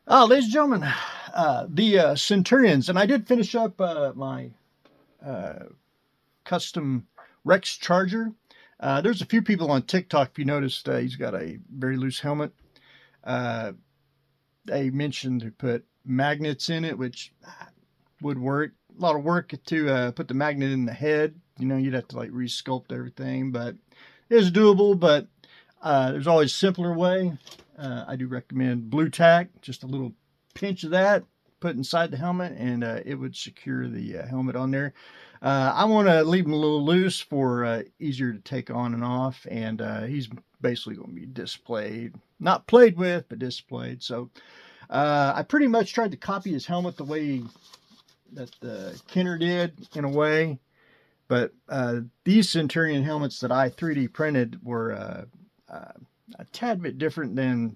Ladies and gentlemen, the Centurions, and I did finish up my uh, custom Rex Charger. There's a few people on TikTok, if you noticed, he's got a very loose helmet. Uh, they mentioned to put magnets in it, which would work. A lot of work to put the magnet in the head. You know, you'd have to like resculpt everything, but it's doable. But there's always a simpler way. I do recommend blue tack, just a little pinch of that, put inside the helmet, and it would secure the helmet on there. I want to leave him a little loose for easier to take on and off, and he's basically going to be displayed, not played with, but displayed. So I pretty much tried to copy his helmet the way that Kenner did in a way, but these Centurion helmets that I 3D printed were a tad bit different than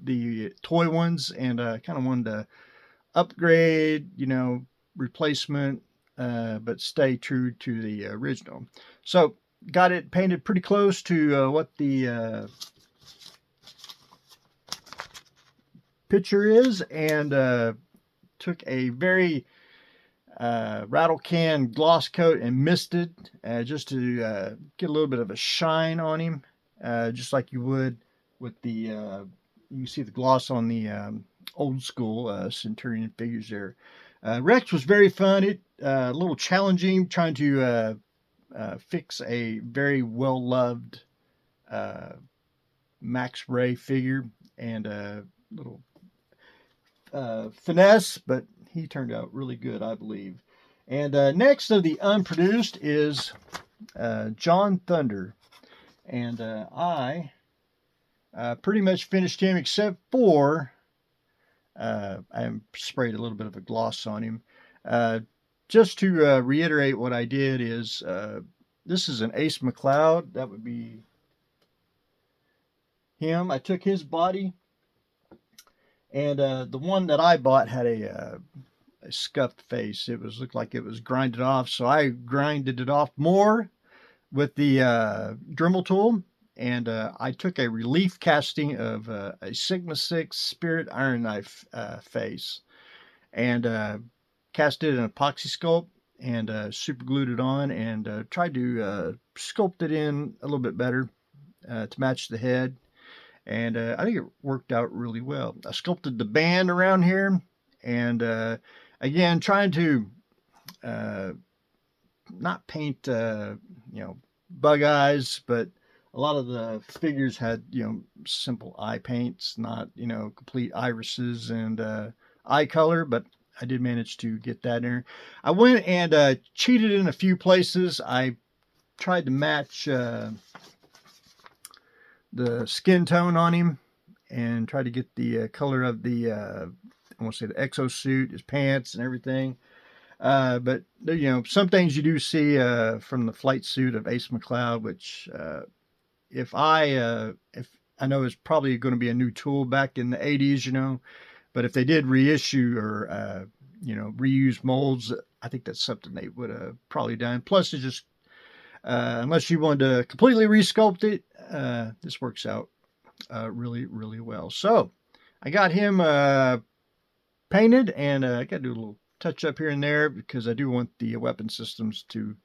the toy ones, and kind of wanted to upgrade, replacement, but stay true to the original. So got it painted pretty close to what the picture is, and took a very rattle can gloss coat and misted just to get a little bit of a shine on him, just like you would with the you see the gloss on the old school Centurion figures there. Rex was very fun. It a little challenging trying to fix a very well loved uh, Max Ray figure, and a little finesse, but he turned out really good, I believe. And next of the unproduced is John Thunder, and I pretty much finished him except for I sprayed a little bit of a gloss on him. Just to reiterate what I did is this is an Ace McLeod. That would be him. I took his body, and the one that I bought had a scuffed face. It was looked like it was grinded off, so I grinded it off more with the Dremel tool, and I took a relief casting of a Sigma 6 Spirit Iron Knife face, and cast it in epoxy sculpt, and super glued it on, and tried to sculpt it in a little bit better to match the head, and I think it worked out really well. I sculpted the band around here, and again, trying to uh, not paint, bug eyes, but a lot of the figures had, simple eye paints, not, complete irises and eye color, but I did manage to get that in there. I went and cheated in a few places. I tried to match the skin tone on him and tried to get the color of the, I want to say the exosuit, his pants and everything. But some things you do see from the flight suit of Ace McLeod, which if I know it's probably going to be a new tool back in the '80s, but if they did reissue or reuse molds, I think that's something they would have probably done. Plus, it's just unless you wanted to completely resculpt it, this works out really really well. So I got him painted, and I got to do a little touch up here and there because I do want the weapon systems to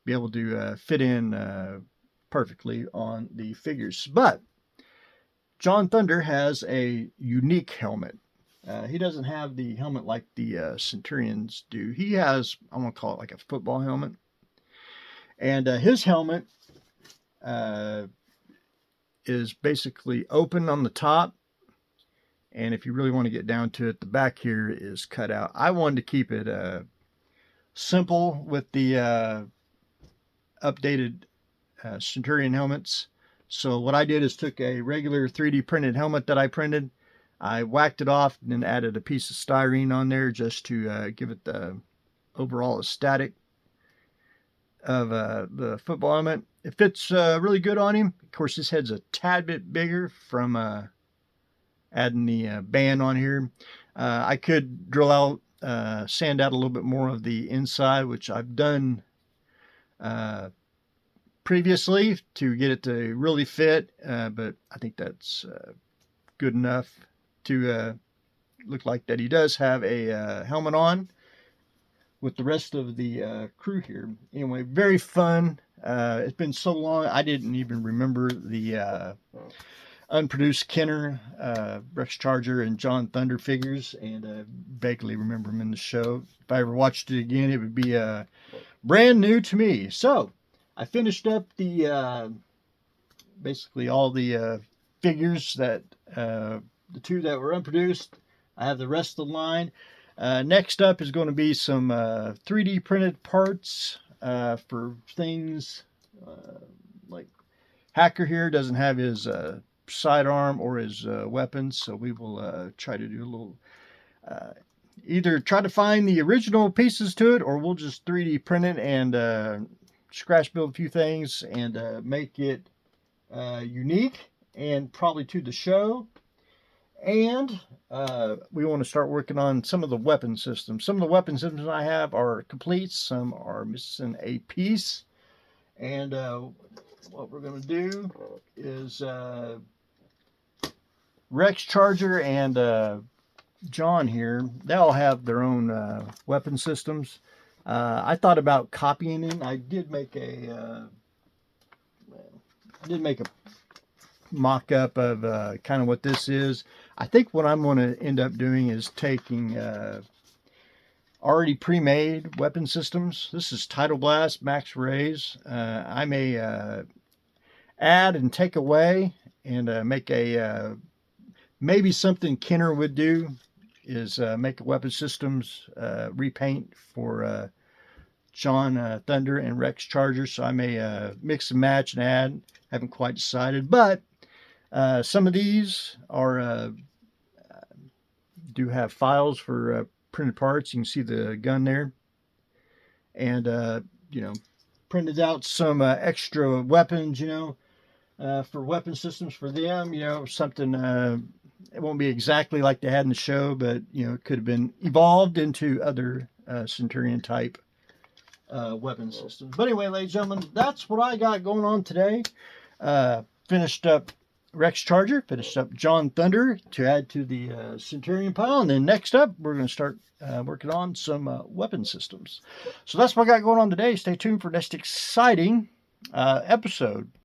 be able to fit in perfectly on the figures. But John Thunder has a unique helmet. He doesn't have the helmet like the Centurions do. He has, I'm going to call it like a football helmet. And his helmet uh, is basically open on the top. And if you really want to get down to it, the back here is cut out. I wanted to keep it simple with the updated Centurion helmets. So what I did is took a regular 3D printed helmet that I printed. I whacked it off and then added a piece of styrene on there just to give it the overall aesthetic of the football helmet. It fits really good on him. Of course, his head's a tad bit bigger from adding the band on here. I could drill out, sand out a little bit more of the inside, which I've done previously to get it to really fit, but I think that's good enough to look like that he does have a helmet on with the rest of the crew here. Anyway, very fun. It's been so long, I didn't even remember the unproduced Kenner, Rex Charger, and John Thunder figures, and vaguely remember them in the show. If I ever watched it again, it would be brand new to me. So I finished up the basically all the figures that the two that were unproduced. I have the rest of the line. Next up is going to be some 3D printed parts for things like Hacker here doesn't have his sidearm or his weapons, so we will try to do a little either try to find the original pieces to it, or we'll just 3D print it and scratch build a few things and make it unique and probably to the show. And we want to start working on some of the weapon systems. Some of the weapon systems I have are complete. Some are missing a piece. And what we're going to do is Rex Charger and John here, they all have their own weapon systems. I thought about copying it. I did make a mock-up of kind of what this is. I think what I'm going to end up doing is taking already pre-made weapon systems. This is Tidal Blast Max Rays. I may add and take away and make a maybe something Kenner would do is make a weapon systems repaint for John Thunder and Rex Charger. So I may mix and match and add. Haven't quite decided, but some of these are do have files for printed parts. You can see the gun there, and you know, printed out some extra weapons. You know, for weapon systems for them. You know, something. It won't be exactly like they had in the show, but you know, it could have been evolved into other Centurion type weapon systems. But anyway, ladies and gentlemen, that's what I got going on today. Finished up Rex Charger, finished up John Thunder to add to the Centurion pile, and then next up we're going to start working on some weapon systems. So that's what I got going on today. Stay tuned for next exciting episode.